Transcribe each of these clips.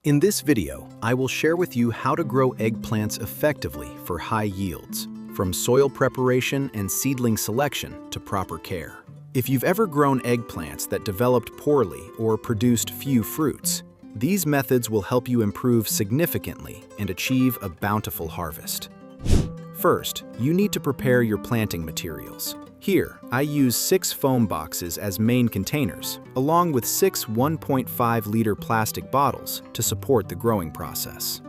In this video, I will share with you how to grow eggplants effectively for high yields, from soil preparation and seedling selection to proper care. If you've ever grown eggplants that developed poorly or produced few fruits, these methods will help you improve significantly and achieve a bountiful harvest. First, you need to prepare your planting materials. Here, I use 6 foam boxes as main containers, along with 6 1.5-liter plastic bottles to support the growing process.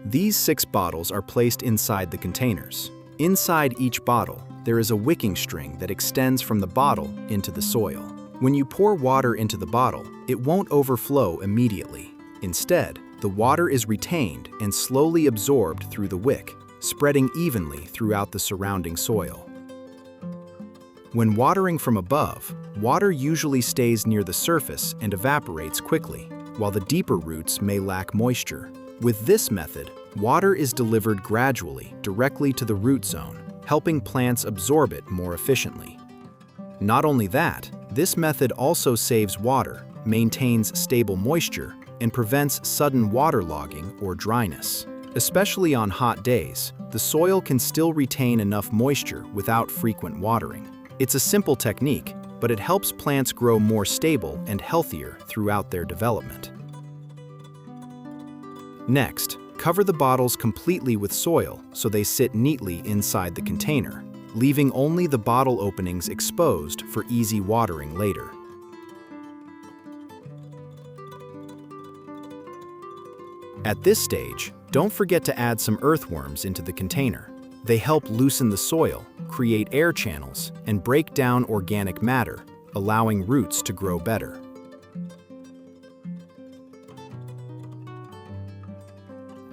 These 6 bottles are placed inside the containers. Inside each bottle, there is a wicking string that extends from the bottle into the soil. When you pour water into the bottle, it won't overflow immediately. Instead, the water is retained and slowly absorbed through the wick, spreading evenly throughout the surrounding soil. When watering from above, water usually stays near the surface and evaporates quickly, while the deeper roots may lack moisture. With this method, water is delivered gradually directly to the root zone, helping plants absorb it more efficiently. Not only that, this method also saves water, maintains stable moisture, and prevents sudden waterlogging or dryness. Especially on hot days, the soil can still retain enough moisture without frequent watering. It's a simple technique, but it helps plants grow more stable and healthier throughout their development. Next, cover the bottles completely with soil so they sit neatly inside the container, leaving only the bottle openings exposed for easy watering later. At this stage, don't forget to add some earthworms into the container. They help loosen the soil, create air channels, and break down organic matter, allowing roots to grow better.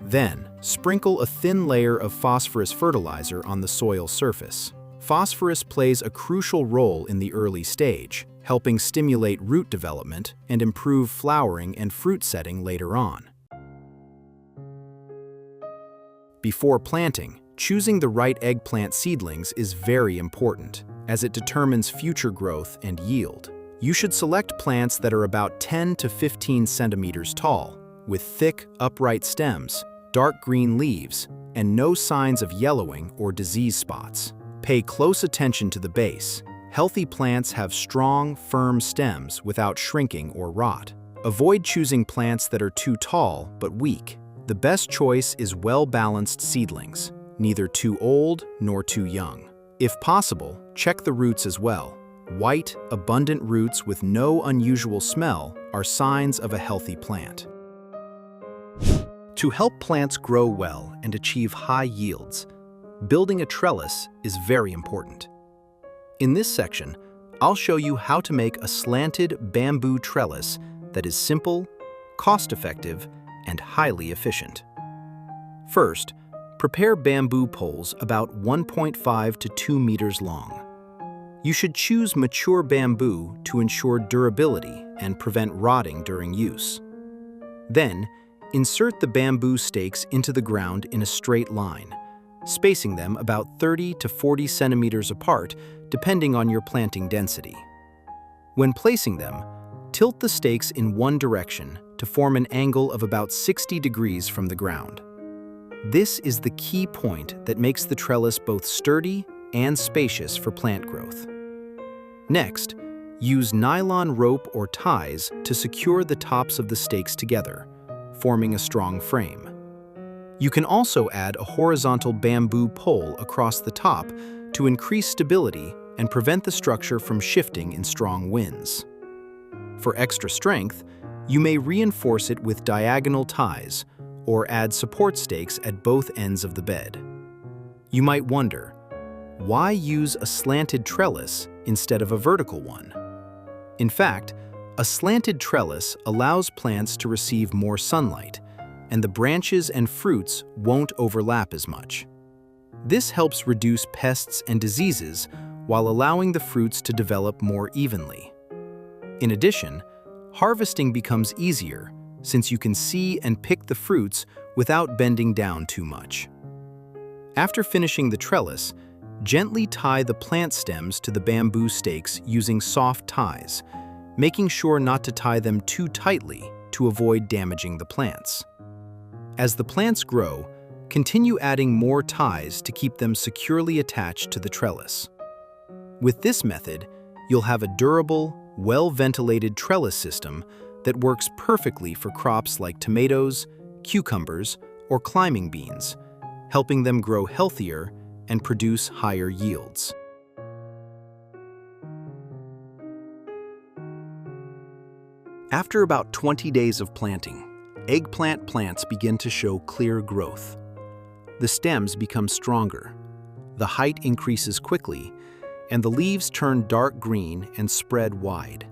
Then, sprinkle a thin layer of phosphorus fertilizer on the soil surface. Phosphorus plays a crucial role in the early stage, helping stimulate root development and improve flowering and fruit setting later on. Before planting, choosing the right eggplant seedlings is very important, as it determines future growth and yield. You should select plants that are about 10 to 15 centimeters tall, with thick, upright stems, dark green leaves, and no signs of yellowing or disease spots. Pay close attention to the base. Healthy plants have strong, firm stems without shrinking or rot. Avoid choosing plants that are too tall but weak. The best choice is well-balanced seedlings, neither too old nor too young. If possible, check the roots as well. White, abundant roots with no unusual smell are signs of a healthy plant. To help plants grow well and achieve high yields, building a trellis is very important. In this section, I'll show you how to make a slanted bamboo trellis that is simple, cost-effective, and highly efficient. First, prepare bamboo poles about 1.5 to 2 meters long. You should choose mature bamboo to ensure durability and prevent rotting during use. Then, insert the bamboo stakes into the ground in a straight line, spacing them about 30 to 40 centimeters apart depending on your planting density. When placing them, tilt the stakes in one direction to form an angle of about 60 degrees from the ground. This is the key point that makes the trellis both sturdy and spacious for plant growth. Next, use nylon rope or ties to secure the tops of the stakes together, forming a strong frame. You can also add a horizontal bamboo pole across the top to increase stability and prevent the structure from shifting in strong winds. For extra strength, you may reinforce it with diagonal ties or add support stakes at both ends of the bed. You might wonder, why use a slanted trellis instead of a vertical one? In fact, a slanted trellis allows plants to receive more sunlight, and the branches and fruits won't overlap as much. This helps reduce pests and diseases while allowing the fruits to develop more evenly. In addition, harvesting becomes easier since you can see and pick the fruits without bending down too much. After finishing the trellis, gently tie the plant stems to the bamboo stakes using soft ties, making sure not to tie them too tightly to avoid damaging the plants. As the plants grow, continue adding more ties to keep them securely attached to the trellis. With this method, you'll have a durable, well-ventilated trellis system that works perfectly for crops like tomatoes, cucumbers, or climbing beans, helping them grow healthier and produce higher yields. After about 20 days of planting, eggplant plants begin to show clear growth. The stems become stronger, the height increases quickly, and the leaves turn dark green and spread wide.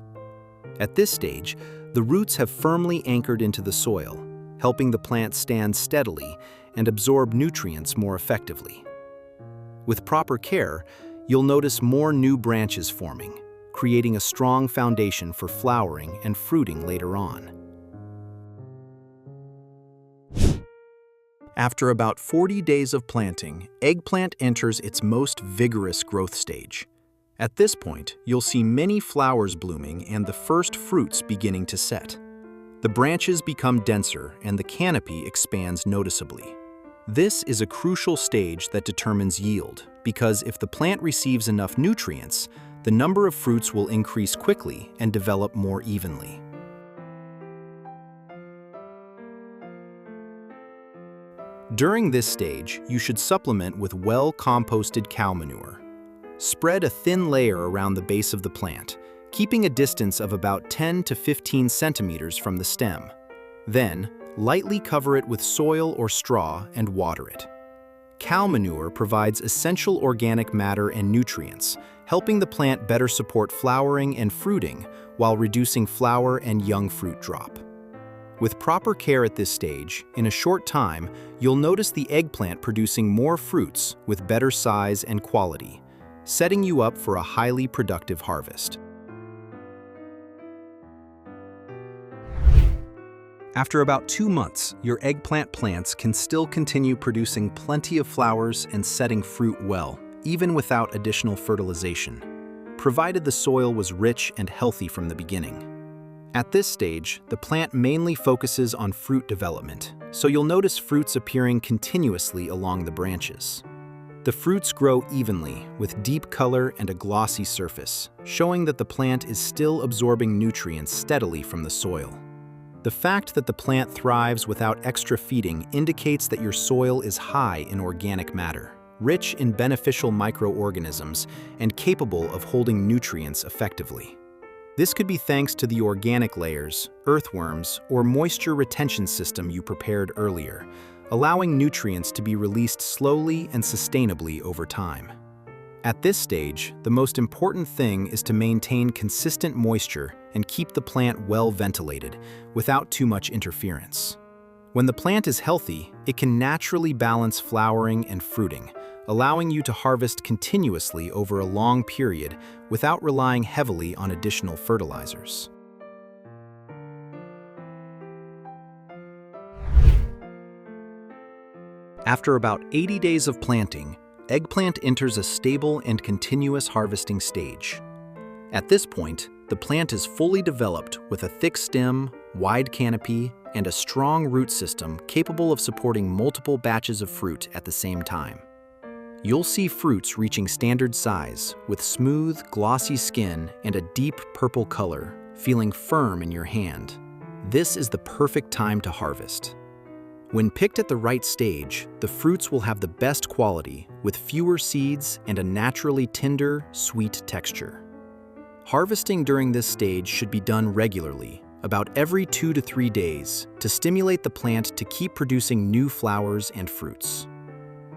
At this stage, the roots have firmly anchored into the soil, helping the plant stand steadily and absorb nutrients more effectively. With proper care, you'll notice more new branches forming, creating a strong foundation for flowering and fruiting later on. After about 40 days of planting, eggplant enters its most vigorous growth stage. At this point, you'll see many flowers blooming and the first fruits beginning to set. The branches become denser and the canopy expands noticeably. This is a crucial stage that determines yield, because if the plant receives enough nutrients, the number of fruits will increase quickly and develop more evenly. During this stage, you should supplement with well-composted cow manure. Spread a thin layer around the base of the plant, keeping a distance of about 10 to 15 centimeters from the stem. Then, lightly cover it with soil or straw and water it. Cow manure provides essential organic matter and nutrients, helping the plant better support flowering and fruiting while reducing flower and young fruit drop. With proper care at this stage, in a short time, you'll notice the eggplant producing more fruits with better size and quality, setting you up for a highly productive harvest. After about 2 months, your eggplant plants can still continue producing plenty of flowers and setting fruit well, even without additional fertilization, provided the soil was rich and healthy from the beginning. At this stage, the plant mainly focuses on fruit development, so you'll notice fruits appearing continuously along the branches. The fruits grow evenly, with deep color and a glossy surface, showing that the plant is still absorbing nutrients steadily from the soil. The fact that the plant thrives without extra feeding indicates that your soil is high in organic matter, rich in beneficial microorganisms, and capable of holding nutrients effectively. This could be thanks to the organic layers, earthworms, or moisture retention system you prepared earlier, allowing nutrients to be released slowly and sustainably over time. At this stage, the most important thing is to maintain consistent moisture and keep the plant well ventilated, without too much interference. When the plant is healthy, it can naturally balance flowering and fruiting, allowing you to harvest continuously over a long period without relying heavily on additional fertilizers. After about 80 days of planting, eggplant enters a stable and continuous harvesting stage. At this point, the plant is fully developed with a thick stem, wide canopy, and a strong root system capable of supporting multiple batches of fruit at the same time. You'll see fruits reaching standard size with smooth, glossy skin and a deep purple color, feeling firm in your hand. This is the perfect time to harvest. When picked at the right stage, the fruits will have the best quality with fewer seeds and a naturally tender, sweet texture. Harvesting during this stage should be done regularly, about every 2 to 3 days, to stimulate the plant to keep producing new flowers and fruits.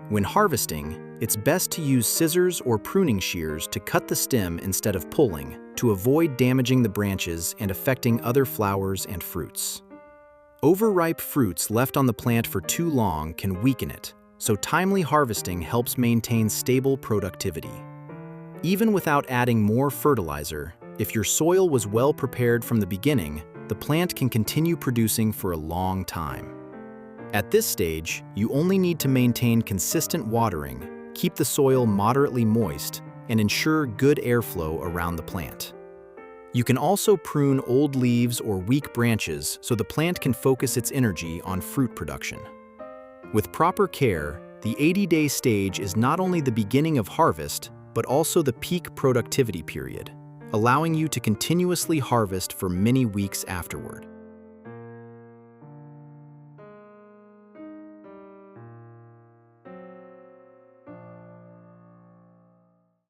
When harvesting, it's best to use scissors or pruning shears to cut the stem instead of pulling, to avoid damaging the branches and affecting other flowers and fruits. Overripe fruits left on the plant for too long can weaken it, so timely harvesting helps maintain stable productivity. Even without adding more fertilizer, if your soil was well prepared from the beginning, the plant can continue producing for a long time. At this stage, you only need to maintain consistent watering, keep the soil moderately moist, and ensure good airflow around the plant. You can also prune old leaves or weak branches so the plant can focus its energy on fruit production. With proper care, the 80-day stage is not only the beginning of harvest, but also the peak productivity period, allowing you to continuously harvest for many weeks afterward.